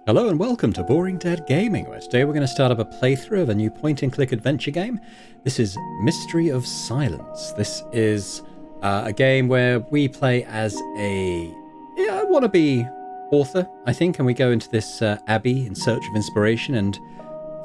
Hello and welcome to Boring Dad Gaming, where today we're going to start up a playthrough of a new point-and-click adventure game. This is Mystery of Silence. This is a game where we play as a wannabe author, I think, and we go into this abbey in search of inspiration and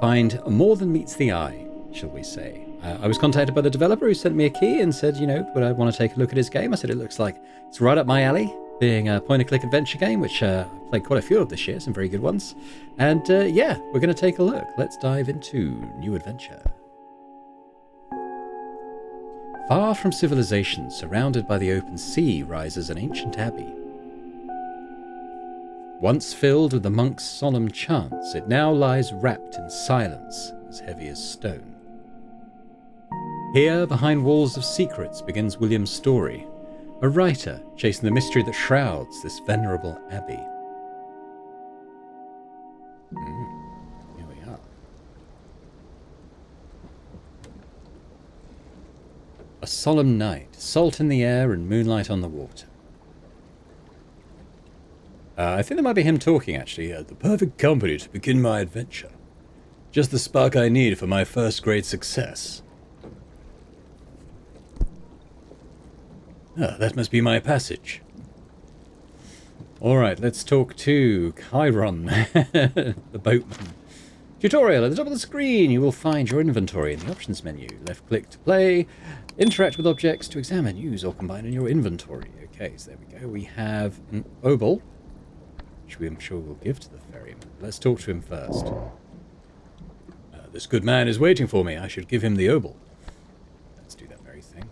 find more than meets the eye, shall we say. I was contacted by the developer who sent me a key and said, would I want to take a look at his game? I said it looks like it's right up my alley, being a point-and-click adventure game, which I've played quite a few of this year, some very good ones. And yeah, we're going to take a look. Let's dive into new adventure. Far from civilization, surrounded by the open sea, rises an ancient abbey. Once filled with the monks' solemn chants, it now lies wrapped in silence as heavy as stone. Here, behind walls of secrets, begins William's story, a writer chasing the mystery that shrouds this venerable abbey. Here we are. A solemn night, salt in the air and moonlight on the water. I think that might be him talking, actually. The perfect company to begin my adventure. Just the spark I need for my first great success. Ah, that must be my passage. Alright, let's talk to Chiron, the boatman. Tutorial. At the top of the screen, you will find your inventory in the options menu. Left click to play. Interact with objects to examine, use, or combine in your inventory. Okay, so there we go. We have an obol, which I'm sure we'll give to the ferryman. Let's talk to him first. This good man is waiting for me. I should give him the obol. Let's do that very thing.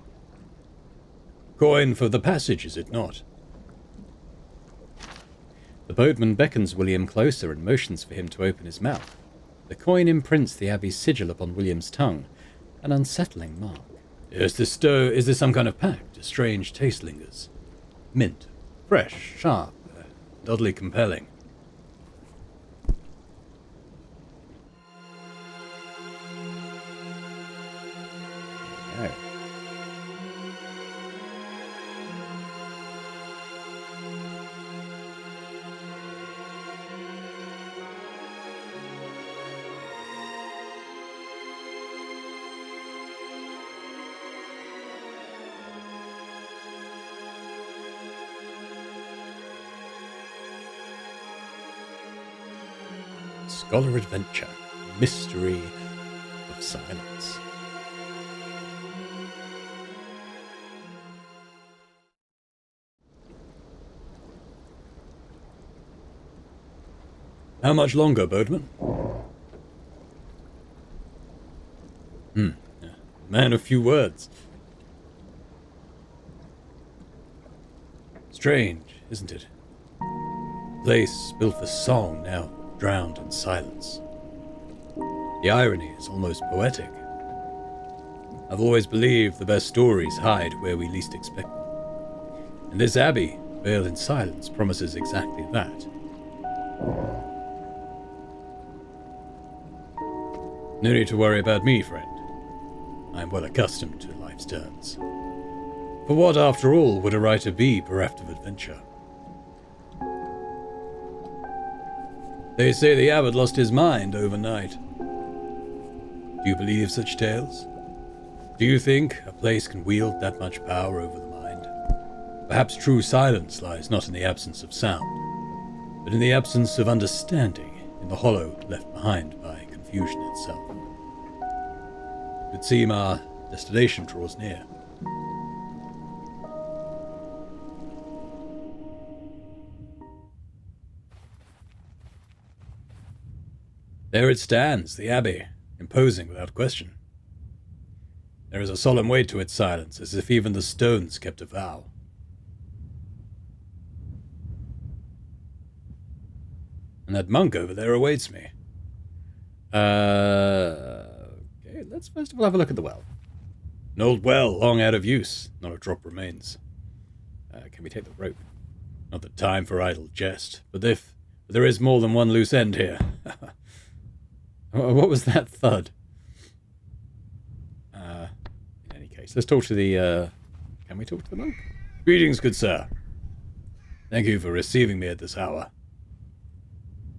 Coin for the passage, is it not? The boatman beckons William closer and motions for him to open his mouth. The coin imprints the abbey's sigil upon William's tongue, an unsettling mark. Is this some kind of pact? A strange taste lingers. Mint. Fresh, sharp, oddly compelling. There we go. Scholar Adventure, Mystery of Silence. How much longer, boatman? Man of few words. Strange, isn't it? Place built for song, now drowned in silence. The irony is almost poetic. I've always believed the best stories hide where we least expect them. And this abbey, veiled in silence, promises exactly that. No need to worry about me, friend. I am well accustomed to life's turns. For what, after all, would a writer be bereft of adventure? They say the abbot lost his mind overnight. Do you believe such tales? Do you think a place can wield that much power over the mind? Perhaps true silence lies not in the absence of sound, but in the absence of understanding, in the hollow left behind by confusion itself. It would seem our destination draws near. There it stands, the abbey, imposing without question. There is a solemn weight to its silence, as if even the stones kept a vow. And that monk over there awaits me. Okay, let's first of all have a look at the well. An old well, long out of use, not a drop remains. Can we take the rope? Not the time for idle jest, but there is more than one loose end here. What was that thud? In any case, let's talk to the, can we talk to the monk? Greetings, good sir. Thank you for receiving me at this hour.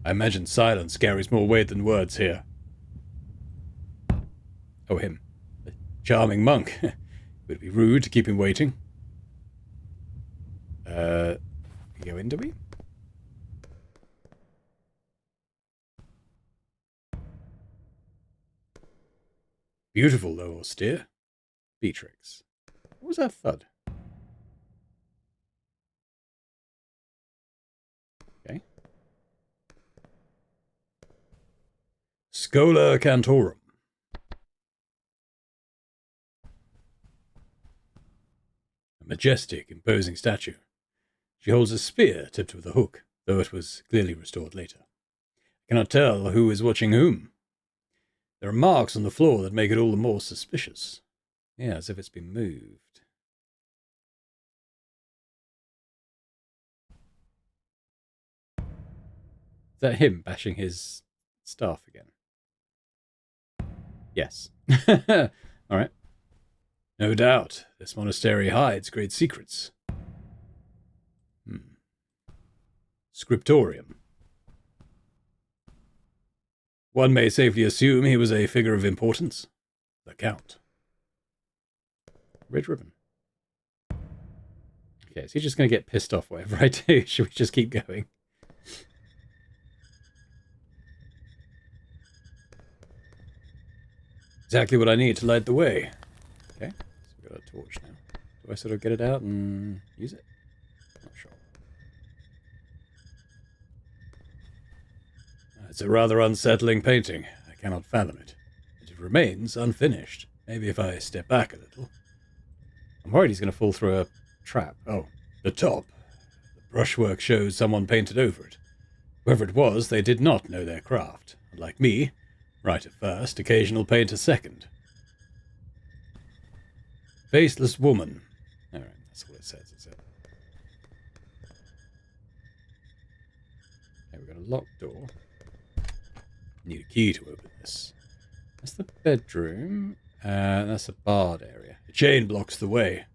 I imagine silence carries more weight than words here. Oh, him. A charming monk. Would it be rude to keep him waiting? Go in, do we? Beautiful, though austere. Beatrix. What was that thud? Okay. Schola Cantorum. A majestic, imposing statue. She holds a spear tipped with a hook, though it was clearly restored later. I cannot tell who is watching whom. There are marks on the floor that make it all the more suspicious. Yeah, as if it's been moved. Is that him bashing his staff again? Yes. Alright. No doubt, this monastery hides great secrets. Scriptorium. One may safely assume he was a figure of importance. The Count. Red ribbon. Okay, is he just going to get pissed off whatever I do? Should we just keep going? Exactly what I need to light the way. Okay, so we've got a torch now. Do I sort of get it out and use it? Not sure. It's a rather unsettling painting. I cannot fathom it. It remains unfinished. Maybe if I step back a little. I'm worried he's going to fall through a trap. Oh, the top. The brushwork shows someone painted over it. Whoever it was, they did not know their craft. Like me, right at first, occasional paint a second. Faceless woman. Alright, that's all it says, is it? Okay, we've got a locked door. Need a key to open this. That's the bedroom. That's a barred area. A chain blocks the way.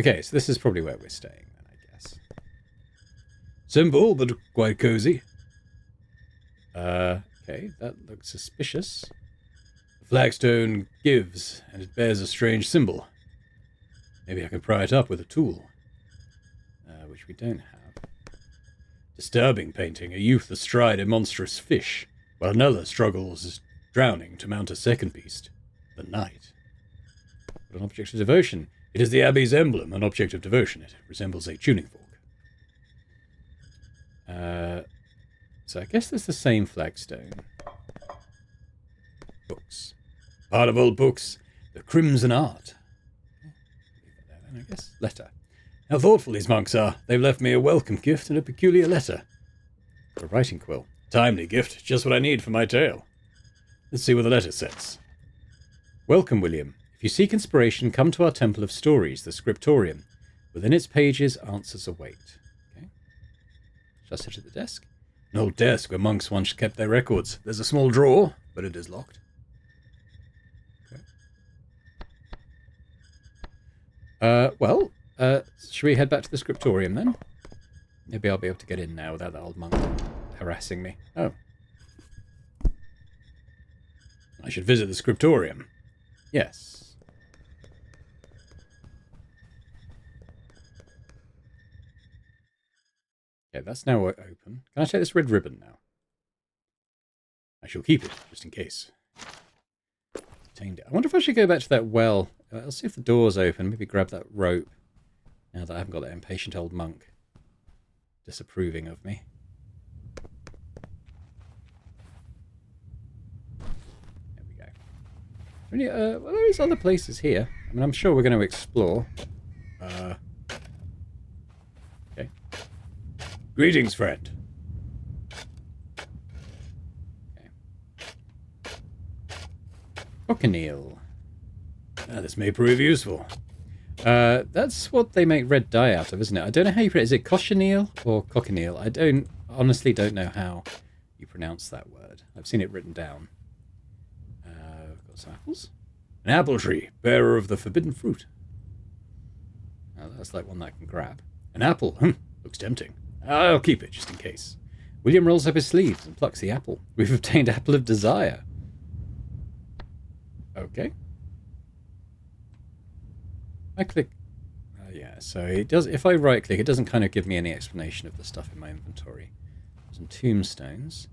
Okay, so this is probably where we're staying then, I guess. Simple, but quite cozy. Okay, that looks suspicious. The flagstone gives, and it bears a strange symbol. Maybe I can pry it up with a tool. Which we don't have. Disturbing painting. A youth astride a monstrous fish, while another struggles drowning to mount a second beast. The knight. But an object of devotion. It is the abbey's emblem, an object of devotion. It resembles a tuning fork. So I guess there's the same flagstone. Books. Part of old books. The crimson art. I guess. Letter. How thoughtful these monks are. They've left me a welcome gift and a peculiar letter. A writing quill. Timely gift. Just what I need for my tale. Let's see what the letter says. Welcome, William. If you seek inspiration, come to our Temple of Stories, the Scriptorium. Within its pages, answers await. Okay. Shall I sit at the desk? An old desk where monks once kept their records. There's a small drawer, but it is locked. Okay. Should we head back to the Scriptorium then? Maybe I'll be able to get in now without that old monk harassing me. Oh. I should visit the Scriptorium. Yes. Okay, that's now open. Can I take this red ribbon now? I shall keep it, just in case. Obtained it. I wonder if I should go back to that well. I'll see if the door's open. Maybe grab that rope. Now that I haven't got that impatient old monk disapproving of me. There we go. Well, there is other places here. I mean, I'm sure we're going to explore. Okay. Greetings, friend. Okay. Cochineal. This may prove useful. That's what they make red dye out of, isn't it? I don't know how you pronounce it. Is it cochineal or cochineal? I honestly don't know how you pronounce that word. I've seen it written down. We've got some apples. An apple tree, bearer of the forbidden fruit. Oh, that's like one that I can grab. An apple. Looks tempting. I'll keep it just in case. William rolls up his sleeves and plucks the apple. We've obtained Apple of Desire. Okay. I click... yeah, so it does. If I right-click, it doesn't kind of give me any explanation of the stuff in my inventory. Some tombstones.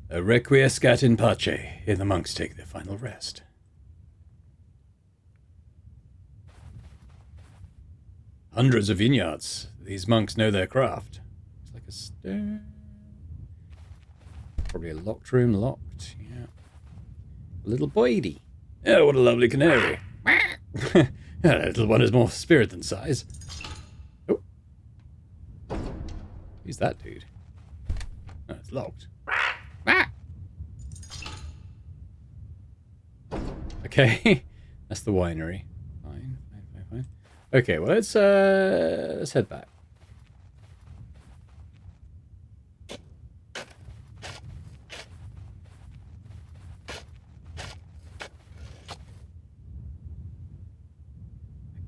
A requiescat in pace. Here the monks take their final rest. Hundreds of vineyards. These monks know their craft. It's like a stair. Probably a locked room. Locked, yeah. A little boydie. Oh, what a lovely canary. That little one is more spirit than size. Oh. Who's that dude? Oh, it's locked. Okay. That's the winery. Fine. Okay, well, let's head back.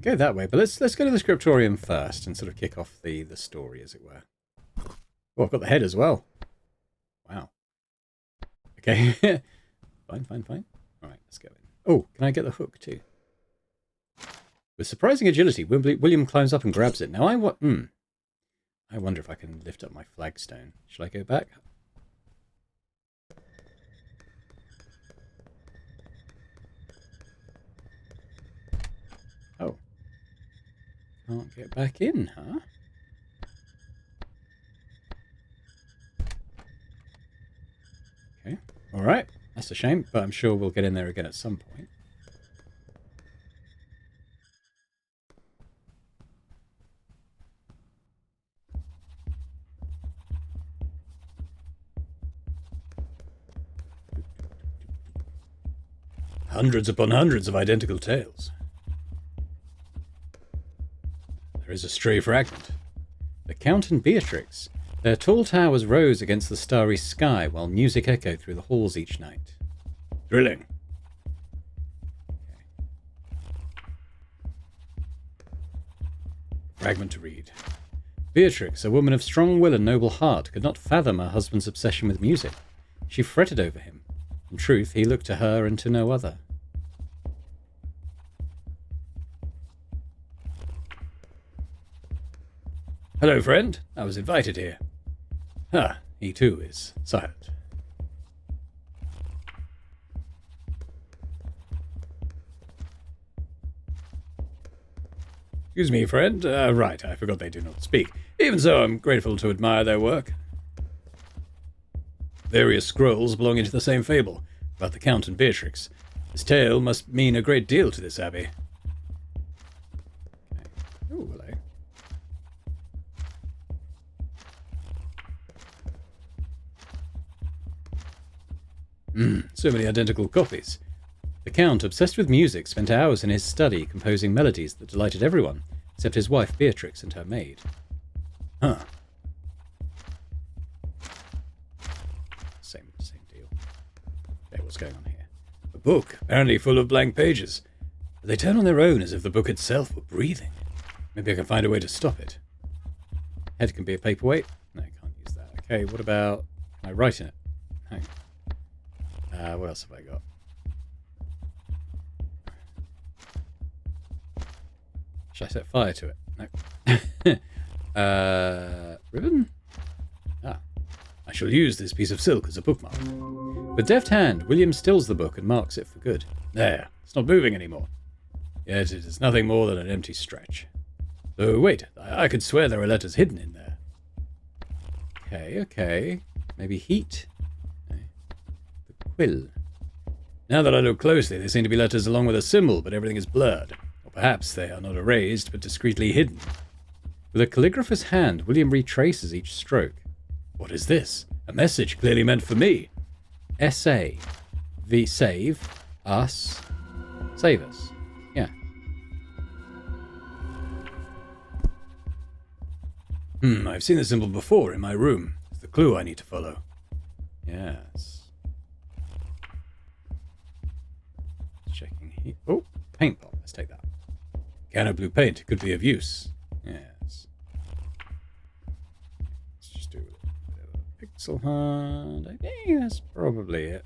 Go that way, but let's go to the scriptorium first and sort of kick off the story, as it were. Oh, I've got the head as well. Wow. Okay. Fine. All right, let's go in. Oh, can I get the hook too? With surprising agility, William climbs up and grabs it. Now I wonder if I can lift up my flagstone. Shall I go back? Oh. Can't get back in, huh? Okay. All right. That's a shame, but I'm sure we'll get in there again at some point. Hundreds upon hundreds of identical tales. There is a stray fragment. The Count and Beatrix. Their tall towers rose against the starry sky while music echoed through the halls each night. Thrilling. Fragment to read. Beatrix, a woman of strong will and noble heart, could not fathom her husband's obsession with music. She fretted over him. In truth, he looked to her and to no other. Hello, friend. I was invited here. Ah, he too is silent. Excuse me, friend. Right, I forgot they do not speak. Even so, I'm grateful to admire their work. Various scrolls belonging to the same fable, about the Count and Beatrix. This tale must mean a great deal to this abbey. Okay. Oh, hello. So many identical copies. The Count, obsessed with music, spent hours in his study composing melodies that delighted everyone, except his wife Beatrix and her maid. Huh. Same deal. Okay, what's going on here? A book, apparently full of blank pages. But they turn on their own as if the book itself were breathing. Maybe I can find a way to stop it. Head can be a paperweight. No, I can't use that. Okay, what about... Can I write in it? Hang on. What else have I got? Should I set fire to it? No. Ribbon? Ah. I shall use this piece of silk as a bookmark. With deft hand, William stills the book and marks it for good. There. It's not moving anymore. Yet it is nothing more than an empty stretch. Oh, wait. I could swear there are letters hidden in there. Okay. Maybe heat? Quill. Now that I look closely, they seem to be letters along with a symbol, but everything is blurred. Or perhaps they are not erased, but discreetly hidden. With a calligrapher's hand, William retraces each stroke. What is this? A message clearly meant for me. S.A. V. Save. Us. Save us. Yeah. I've seen this symbol before in my room. It's the clue I need to follow. Yes. Checking here. Oh, paint pot. Let's take that. Can of blue paint could be of use. Yes. Let's just do a bit of a pixel hunt. I think that's probably it.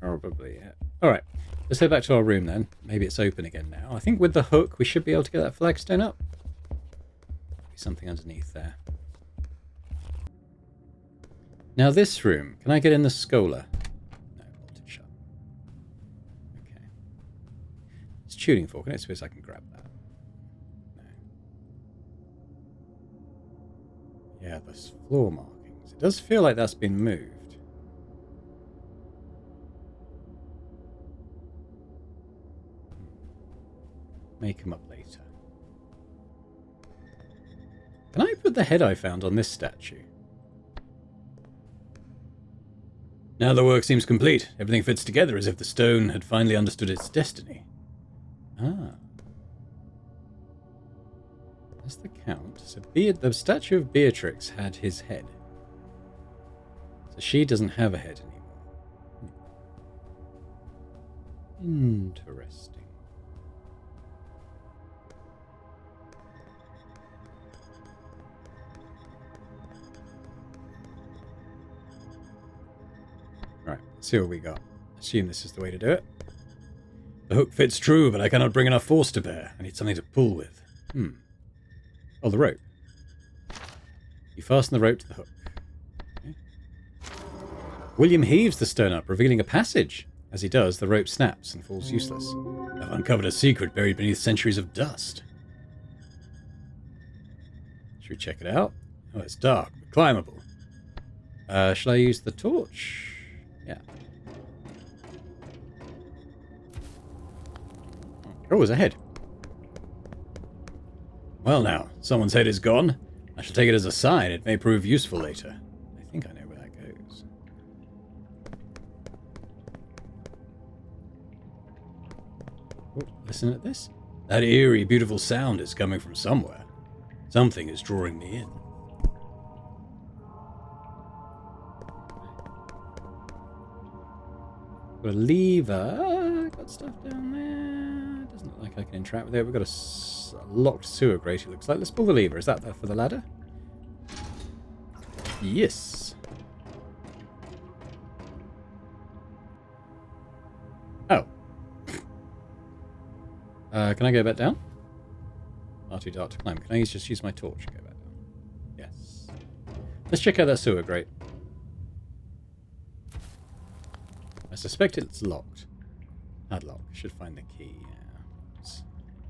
Probably it. Alright, let's head back to our room then. Maybe it's open again now. I think with the hook we should be able to get that flagstone up. Something underneath there. Now this room, can I get in the scholar? No, bolted shut. Okay. It's tuning fork, and I suppose I can grab that. No. Yeah, there's floor markings. It does feel like that's been moved. Make them up later. Can I put the head I found on this statue? Now the work seems complete. Everything fits together as if the stone had finally understood its destiny. Ah. That's the count. So the statue of Beatrix had his head. So she doesn't have a head anymore. Interesting. Right, let's see what we got. Assume this is the way to do it. The hook fits true, but I cannot bring enough force to bear. I need something to pull with. Oh, the rope. You fasten the rope to the hook. Okay. William heaves the stone up, revealing a passage. As he does, the rope snaps and falls useless. I've uncovered a secret buried beneath centuries of dust. Should we check it out? Oh, it's dark, but climbable. Shall I use the torch? Yeah. Oh, there's a head. Well now, someone's head is gone. I shall take it as a sign. It may prove useful later. I think I know where that goes. Oh, listen at this. That eerie, beautiful sound is coming from somewhere. Something is drawing me in. Got a lever. Got stuff down there. Doesn't look like I can interact with it. We've got a locked sewer grate, it looks like. Let's pull the lever. Is that there for the ladder? Yes. Oh. Can I go back down? Far too dark to climb. Can I just use my torch and go back down? Yes. Let's check out that sewer grate. I suspect it's locked. Padlock. Should find the key. Yeah. It's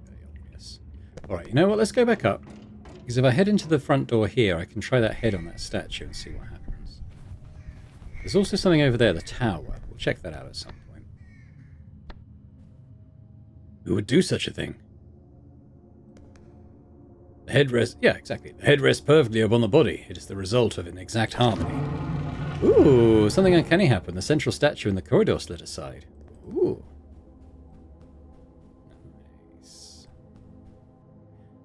very obvious. Alright, you know what? Let's go back up. Because if I head into the front door here, I can try that head on that statue and see what happens. There's also something over there, the tower. We'll check that out at some point. Who would do such a thing? The head rests... Yeah, exactly. The head rests perfectly upon the body. It is the result of an exact harmony. Ooh, something uncanny happened. The central statue in the corridor slid aside. Ooh. Nice.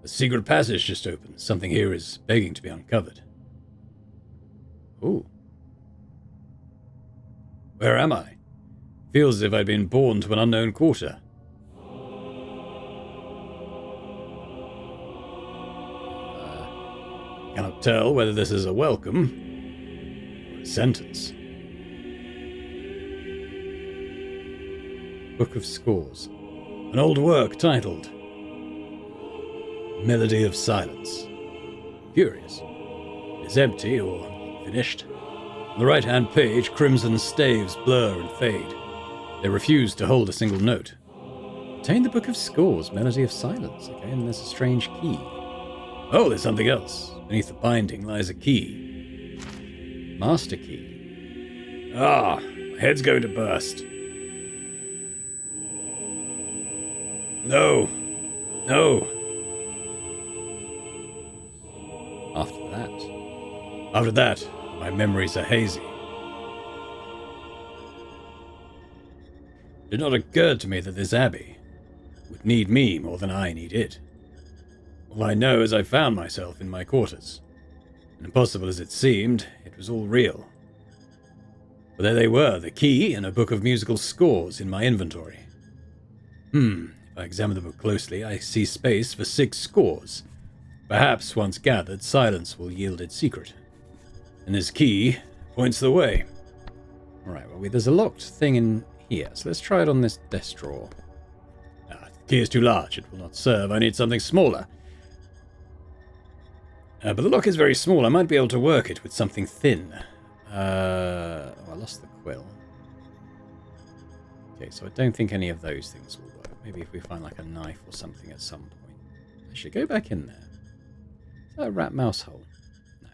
The secret passage just opened. Something here is begging to be uncovered. Ooh. Where am I? Feels as if I'd been born to an unknown quarter. Cannot tell whether this is a welcome sentence. Book of Scores. An old work titled Melody of Silence. Curious. It is empty or finished. On the right-hand page, crimson staves blur and fade. They refuse to hold a single note. Obtain the Book of Scores, Melody of Silence. Okay, and there's a strange key. Oh, there's something else. Beneath the binding lies a key. Master key. Ah, my head's going to burst. No. No. After that, my memories are hazy. It did not occur to me that this abbey would need me more than I need it. All I know is I found myself in my quarters. And impossible as it seemed, it was all real. But there they were, the key and a book of musical scores in my inventory. If I examine the book closely, I see space for 6 scores. Perhaps, once gathered, silence will yield its secret. And this key points the way. Alright, well, there's a locked thing in here, so let's try it on this desk drawer. The key is too large. It will not serve. I need something smaller. But the lock is very small. I might be able to work it with something thin. I lost the quill. Okay, so I don't think any of those things will work. Maybe if we find like a knife or something at some point. I should go back in there. Is that a rat mouse hole? No.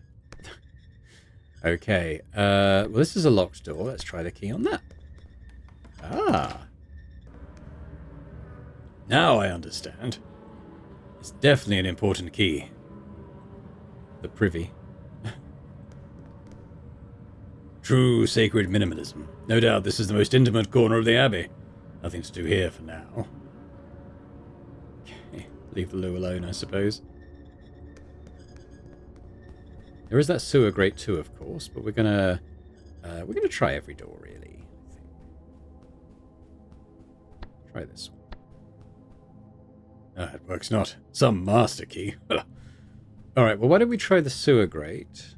Okay, well, this is a locked door. Let's try the key on that. Ah. Now I understand. It's definitely an important key. The privy. True sacred minimalism. No doubt this is the most intimate corner of the Abbey. Nothing to do here for now. Okay, leave the loo alone, I suppose. There is that sewer grate too, of course, but we're gonna try every door, really. Try this one. It works not. Some master key. Alright, well, why don't we try the sewer grate?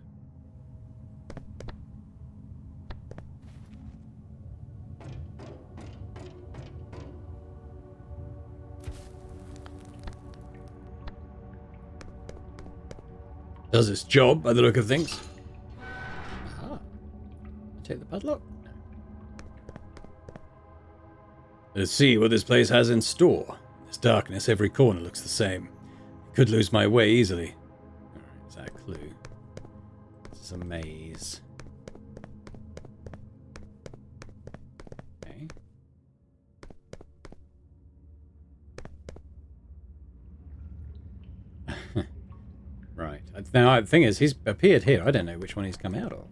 Does its job by the look of things. Ah. Take the padlock? Let's see what this place has in store. In this darkness, every corner looks the same. I could lose my way easily. Alright, is that a clue? This is a maze. Okay. Right. Now, the thing is, he's appeared here. I don't know which one he's come out of.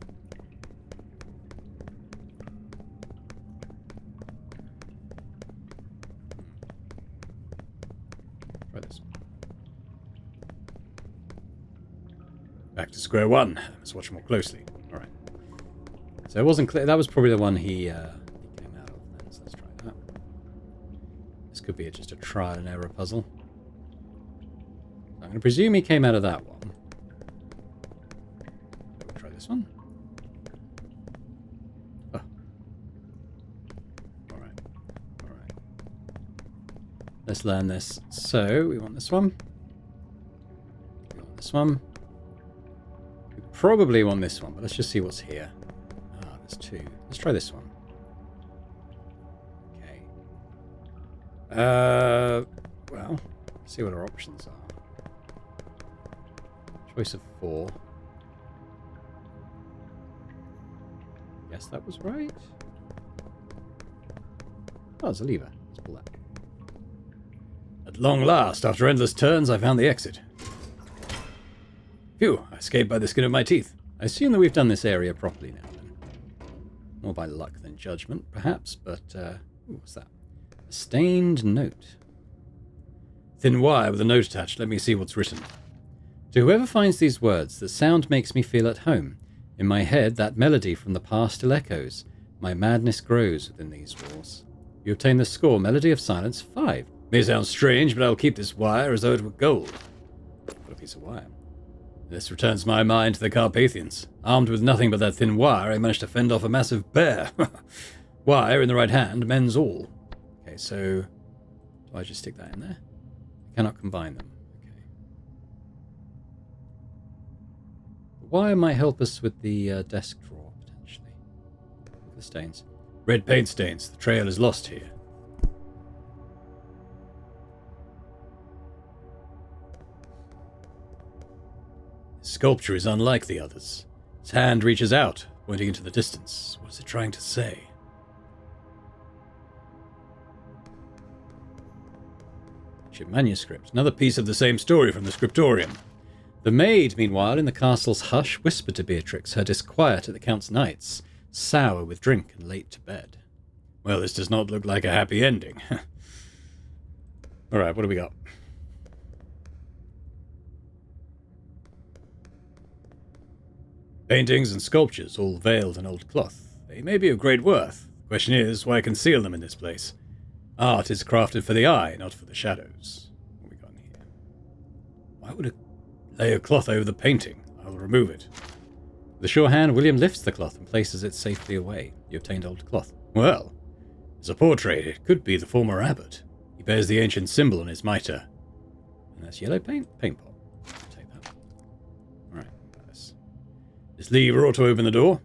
Try this one. Back to square one. Let's watch more closely. All right. So it wasn't clear. That was probably the one he came out of. Then, so let's try that. This could be just a trial and error puzzle. I'm going to presume he came out of that one. We'll try this one. Oh. Alright. Alright. Let's learn this. So, we want this one. We want this one. We probably want this one, but let's just see what's here. Ah, there's two. Let's try this one. Okay. Well, let's see what our options are. Choice of 4. Yes, that was right. Oh, there's a lever. Let's pull that. At long last, after endless turns, I found the exit. Phew, I escaped by the skin of my teeth. I assume that we've done this area properly now, then. More by luck than judgment, perhaps, but, what's that? A stained note. Thin wire with a note attached. Let me see what's written. To whoever finds these words, the sound makes me feel at home. In my head, that melody from the past still echoes. My madness grows within these walls. You obtain the score, Melody of Silence 5. May sound strange, but I'll keep this wire as though it were gold. What a piece of wire. This returns my mind to the Carpathians. Armed with nothing but that thin wire, I managed to fend off a massive bear. Wire in the right hand mends all. Okay, so do I just stick that in there? I cannot combine them. Wire might help us with the desk drawer, potentially. Look at the stains. Red paint stains. The trail is lost here. This sculpture is unlike the others. Its hand reaches out, pointing into the distance. What is it trying to say? Ancient manuscript. Another piece of the same story from the scriptorium. The maid, meanwhile, in the castle's hush, whispered to Beatrix her disquiet at the Count's nights, sour with drink and late to bed. Well, this does not look like a happy ending. Alright, what do we got? Paintings and sculptures, all veiled in old cloth. They may be of great worth. The question is, why conceal them in this place? Art is crafted for the eye, not for the shadows. What have we got in here? Why would a lay a cloth over the painting? I'll remove it. With a sure hand, William lifts the cloth and places it safely away. You obtained old cloth. Well, as a portrait, it could be the former abbot. He bears the ancient symbol on his mitre. And that's yellow paint? Paint pot. Take that. Alright, this lever ought to open the door.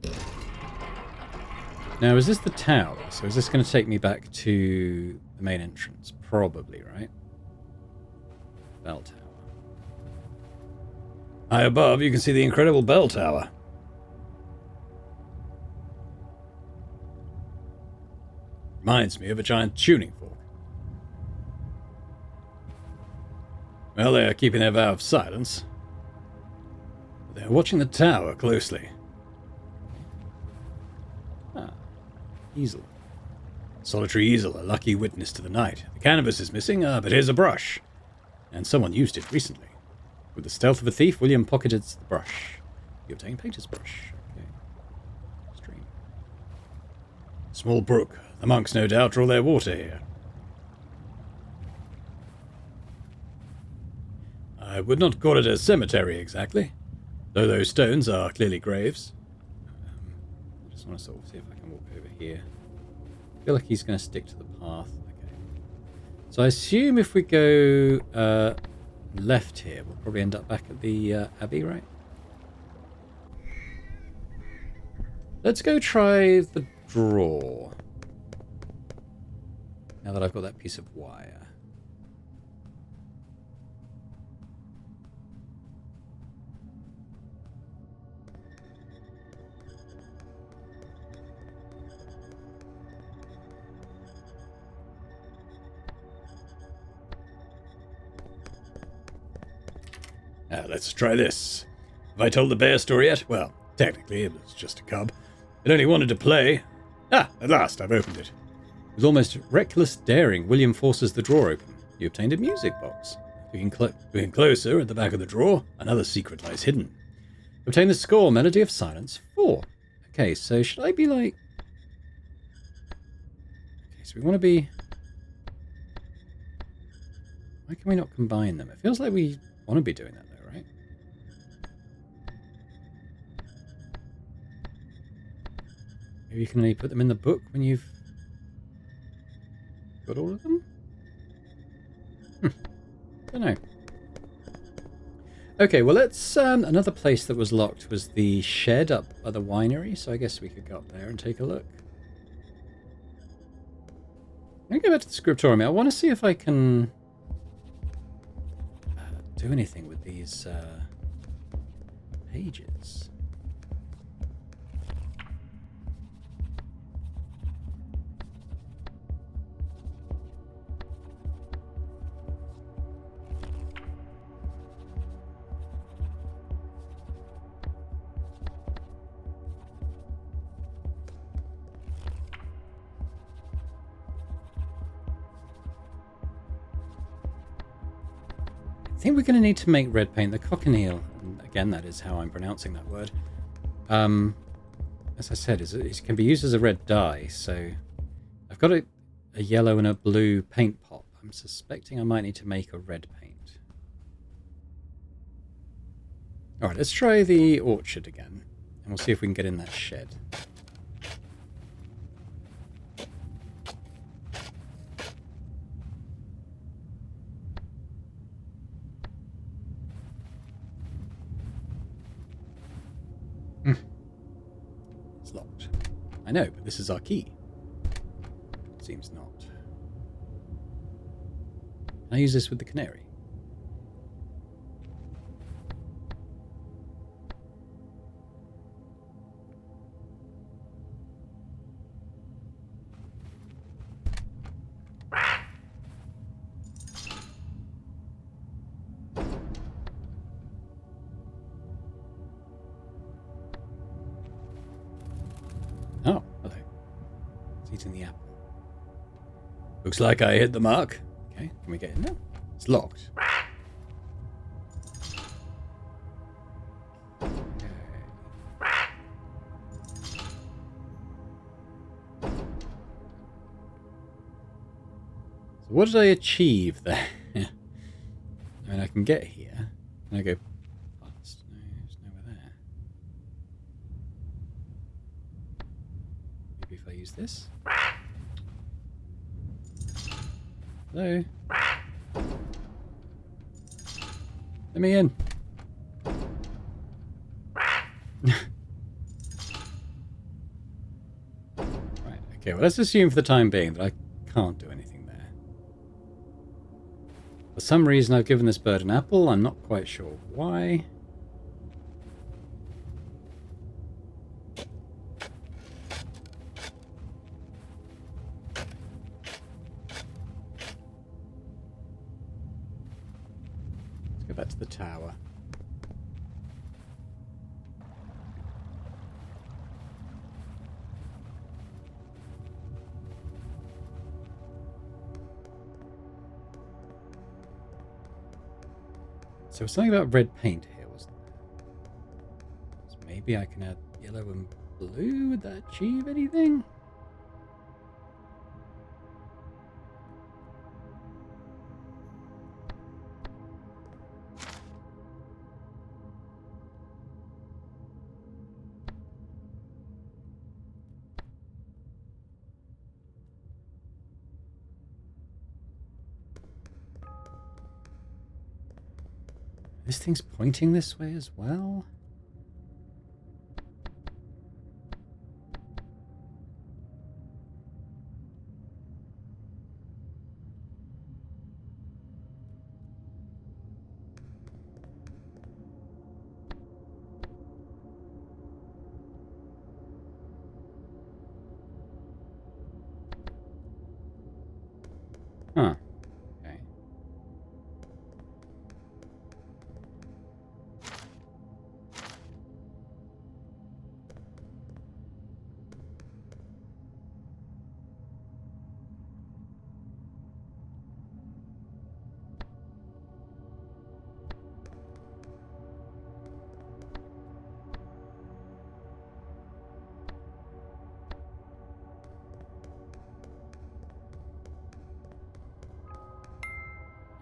Now, is this the tower? So is this going to take me back to the main entrance? Probably, right? Bell tower. High above, you can see the incredible bell tower. Reminds me of a giant tuning fork. Well, they're keeping their vow of silence. But they're watching the tower closely. Easel. Solitary easel, a lucky witness to the night. The canvas is missing, but here's a brush. And someone used it recently. With the stealth of a thief, William pocketed the brush. You obtain painter's brush. Okay. Stream. Small brook. The monks, no doubt, draw their water here. I would not call it a cemetery exactly, though those stones are clearly graves. I just want to sort of see if I can walk over here. I feel like he's going to stick to the path. Okay. So I assume if we go left here, we'll probably end up back at the abbey, right? Let's go try the draw. Now that I've got that piece of wire. Let's try this. Have I told the bear story yet? Well, technically it was just a cub. It only wanted to play. At last I've opened it. With almost reckless daring, William forces the drawer open. You obtained a music box. Looking closer at the back of the drawer, another secret lies hidden. Obtain the score, Melody of Silence 4. Okay, so should I be like... Okay, so we want to be... Why can we not combine them? It feels like we want to be doing that though, right? Maybe you can only put them in the book when you've got all of them? Don't know. Okay, well let's... another place that was locked was the shed up by the winery, so I guess we could go up there and take a look. I'm going to go back to the scriptorium. I want to see if I can do anything with these pages. I think we're going to need to make red paint the cochineal. And again, that is how I'm pronouncing that word. As I said, it can be used as a red dye. So I've got a yellow and a blue paint pot. I'm suspecting I might need to make a red paint. All right, let's try the orchard again. And we'll see if we can get in that shed. It's locked. I know, but this is our key. Seems not. Can I use this with the canary? Oh, hello. It's eating the apple. Looks like I hit the mark. Okay, can we get in there? It's locked. So what did I achieve there? I mean, I can get here. Can I go past? No, there's nowhere there. Maybe if I use this. Hello? Let me in. Right, okay, well let's assume for the time being that I can't do anything there. For some reason I've given this bird an apple, I'm not quite sure why. Let's go back to the tower. So there was something about red paint here, wasn't there? So maybe I can add yellow and blue? Would that achieve anything? This thing's pointing this way as well? Huh. Okay.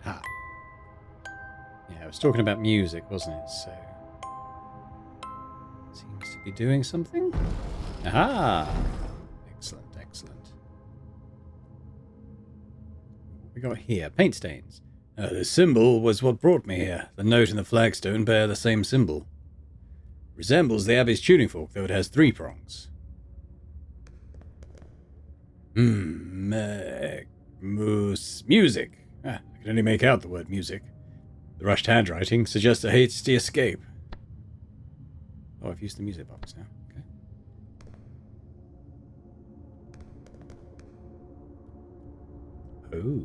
Ah. Yeah, I was talking about music, wasn't it? So... seems to be doing something. Aha! Excellent, excellent. What we got here? Paint stains. The symbol was what brought me here. The note and the flagstone bear the same symbol. Resembles the abbey's tuning fork, though it has 3 prongs. Music. I can only make out the word music. The rushed handwriting suggests a hasty escape. Oh, I've used the music box now. Okay. Oh.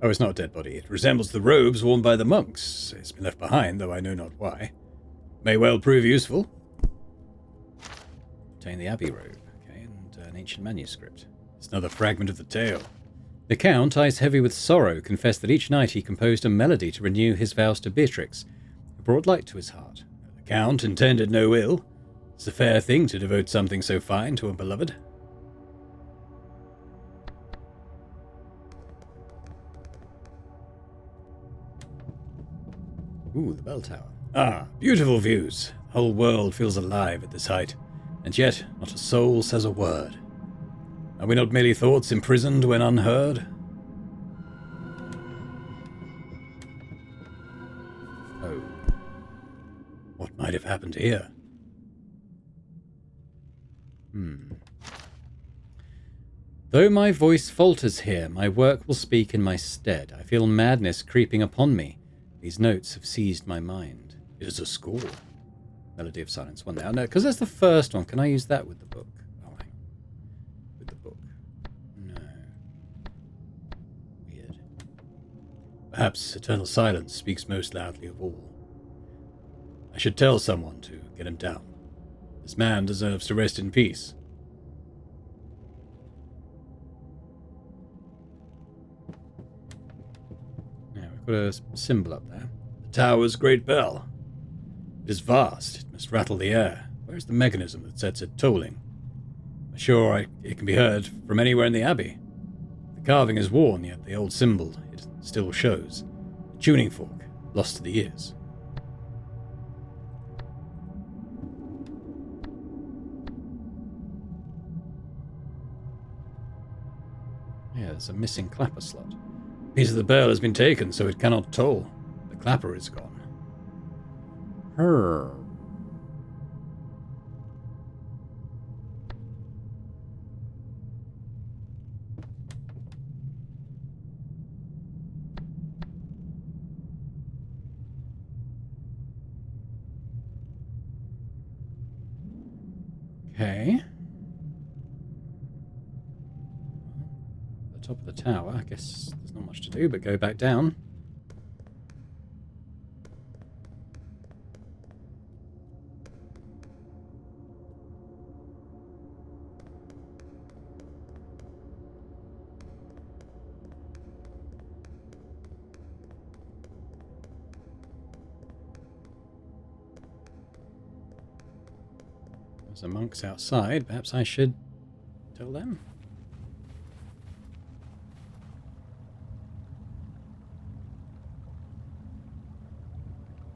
Oh, it's not a dead body. It resembles the robes worn by the monks. It's been left behind, though I know not why. May well prove useful. Obtain the abbey robe. Okay, and an ancient manuscript. It's another fragment of the tale. The Count, eyes heavy with sorrow, confessed that each night he composed a melody to renew his vows to Beatrix, who brought light to his heart. The Count intended no ill. It's a fair thing to devote something so fine to a beloved. Ooh, the bell tower. Ah, beautiful views. The whole world feels alive at this height, and yet not a soul says a word. Are we not merely thoughts imprisoned when unheard? Oh. What might have happened here? Though my voice falters here, my work will speak in my stead. I feel madness creeping upon me. These notes have seized my mind. It is a score. Melody of Silence. One now. No, because that's the first one. Can I use that with the book? Oh, hang on. With the book. No. Weird. Perhaps eternal silence speaks most loudly of all. I should tell someone to get him down. This man deserves to rest in peace. Now, we've got a symbol up there. The tower's great bell. It is vast. It must rattle the air. Where's the mechanism that sets it tolling? I'm sure it can be heard from anywhere in the abbey. The carving is worn, yet the old symbol, it still shows. The tuning fork, lost to the ears. Yeah, there's a missing clapper slot. A piece of the bell has been taken, so it cannot toll. The clapper is gone. Her. Okay. The top of the tower. I guess there's not much to do but go back down. There's the monks outside. Perhaps I should tell them.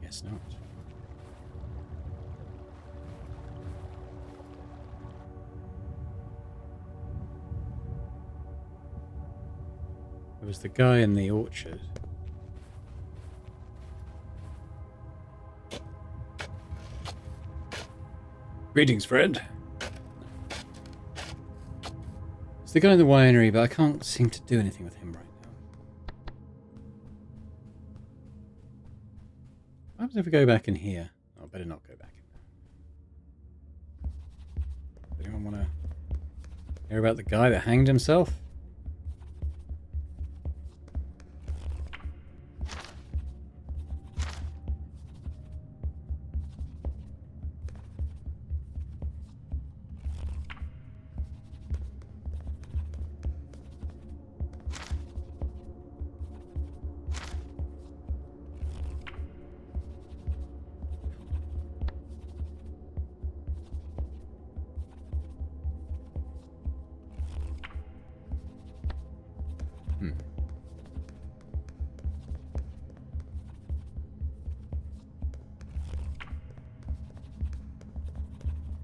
Guess not. There was the guy in the orchard. Greetings, friend. It's the guy in the winery, but I can't seem to do anything with him right now. What happens if we go back in here? Oh, better not go back in there. Does anyone want to hear about the guy that hanged himself?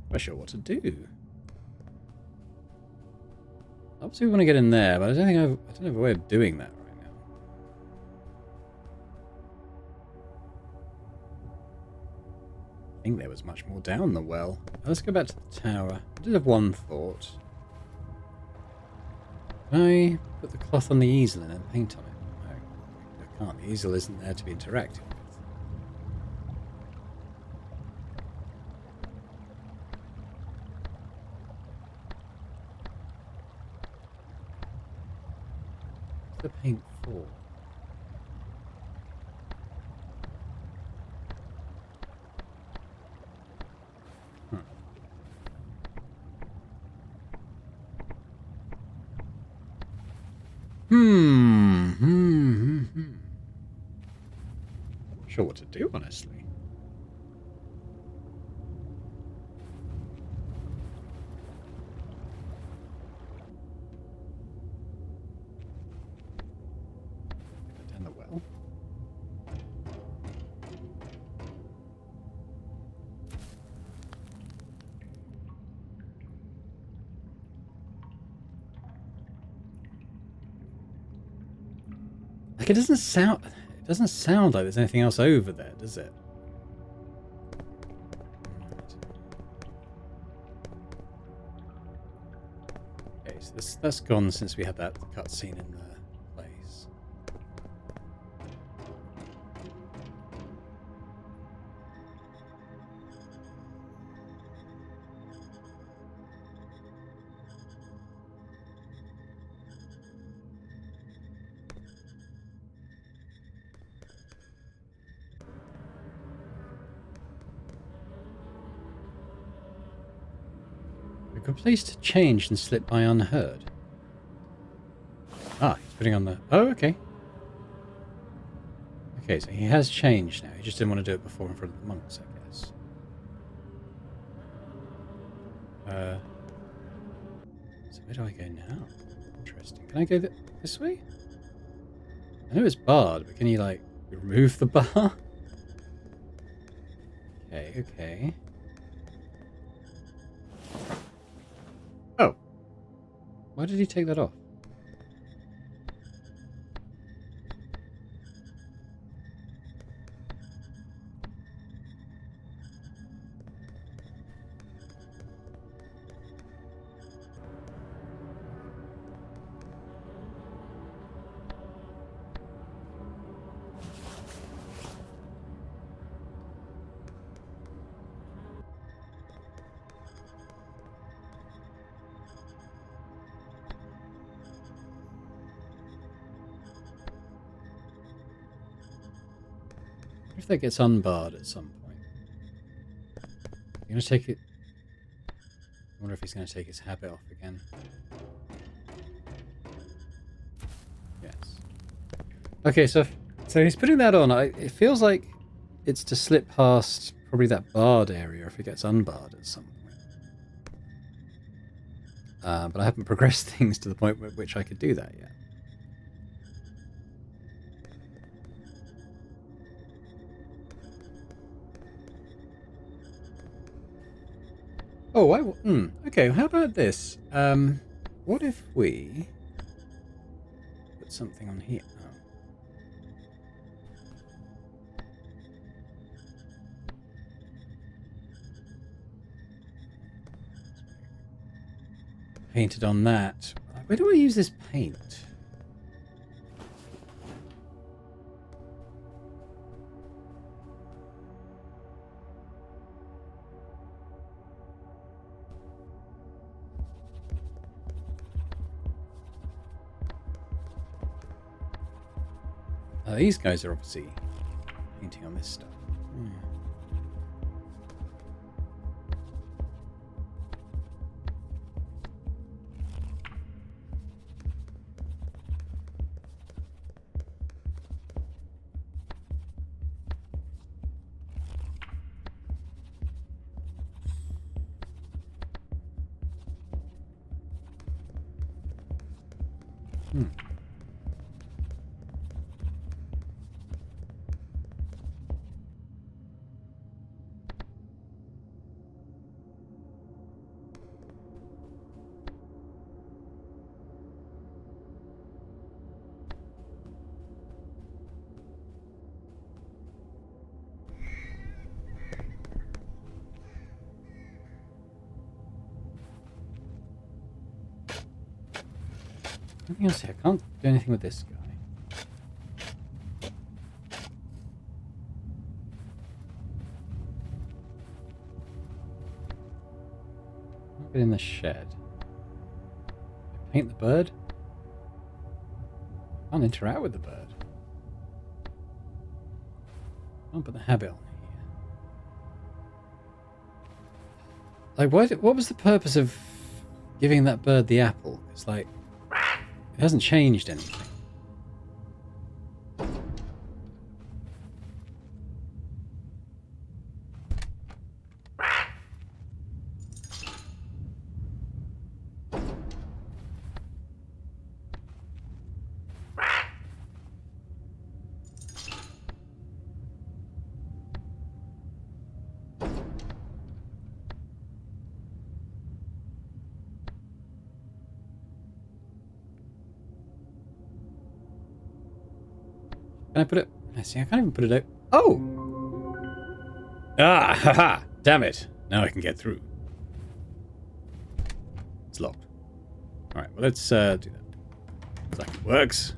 Not sure what to do. Obviously we want to get in there, but I don't have a way of doing that right now. I think there was much more down the well. Let's go back to the tower. I did have one thought. Can I put the cloth on the easel and then paint on it? No, I can't. The easel isn't there to be interacted with. The paint for? Not sure what to do, honestly. Down the well. Like, it doesn't sound like there's anything else over there, does it? Okay, so that's gone since we had that cutscene in the place. A good place to change and slip by unheard. Ah, he's putting on the... Oh, okay. Okay, so he has changed now. He just didn't want to do it before in front of the monks, I guess. So where do I go now? Interesting. Can I go this way? I know it's barred, but can you, like, remove the bar? Okay, okay. Oh. Why did he take that off? What if that gets unbarred at some point? I'm going to take it... I wonder if he's going to take his habit off again. Yes. Okay, so he's putting that on. It feels like it's to slip past probably that barred area if it gets unbarred at some point. But I haven't progressed things to the point at which I could do that yet. Oh, okay, how about this? What if we put something on here? Oh. Painted on that. Where do I use this paint? These guys are obviously painting on this stuff. Nothing else here. I can't do anything with this guy. Not been in the shed. Paint the bird? Can't interact with the bird. Can't put the habit on here. Like, what was the purpose of giving that bird the apple? It's like, it hasn't changed anything. Can I put it? I see, I can't even put it out. Oh! Ah, haha! Damn it! Now I can get through. It's locked. Alright, well, let's do that. Looks like it works.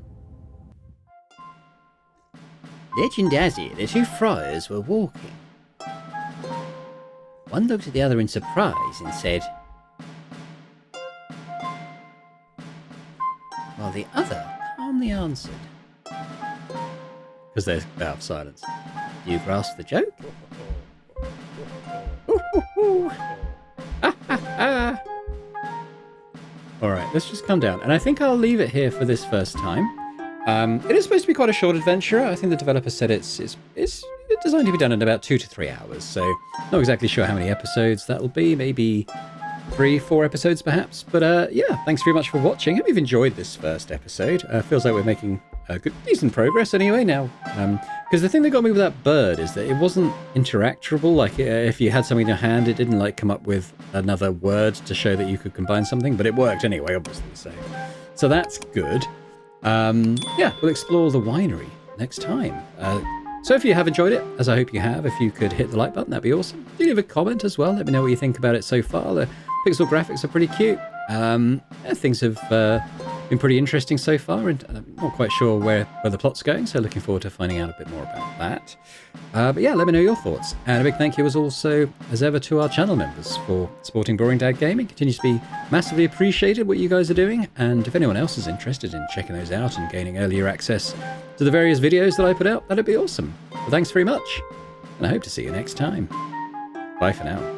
Legend has it, the two friars were walking. One looked at the other in surprise and said, while the other calmly answered, Because they're out of silence. "Do you grasp the joke?" Alright, let's just come down. And I think I'll leave it here for this first time. It is supposed to be quite a short adventure. I think the developer said it's designed to be done in about 2 to 3 hours. So not exactly sure how many episodes that'll be. Maybe 3-4 episodes perhaps. But yeah, thanks very much for watching. Hope you've enjoyed this first episode. Feels like we're making decent progress anyway now. Because the thing that got me with that bird is that it wasn't interactable. Like if you had something in your hand, it didn't like come up with another word to show that you could combine something, but it worked anyway, obviously. So that's good. Yeah, we'll explore the winery next time. So if you have enjoyed it, as I hope you have, if you could hit the like button, that'd be awesome. Do leave a comment as well. Let me know what you think about it so far. The pixel graphics are pretty cute. Yeah, things have been pretty interesting so far, and I'm not quite sure where the plot's going, so looking forward to finding out a bit more about that. But yeah, let me know your thoughts. And a big thank you as ever to our channel members for supporting Boring Dad Gaming. Continues to be massively appreciated what you guys are doing, and if anyone else is interested in checking those out and gaining earlier access to the various videos that I put out, that'd be awesome. But thanks very much, and I hope to see you next time. Bye for now.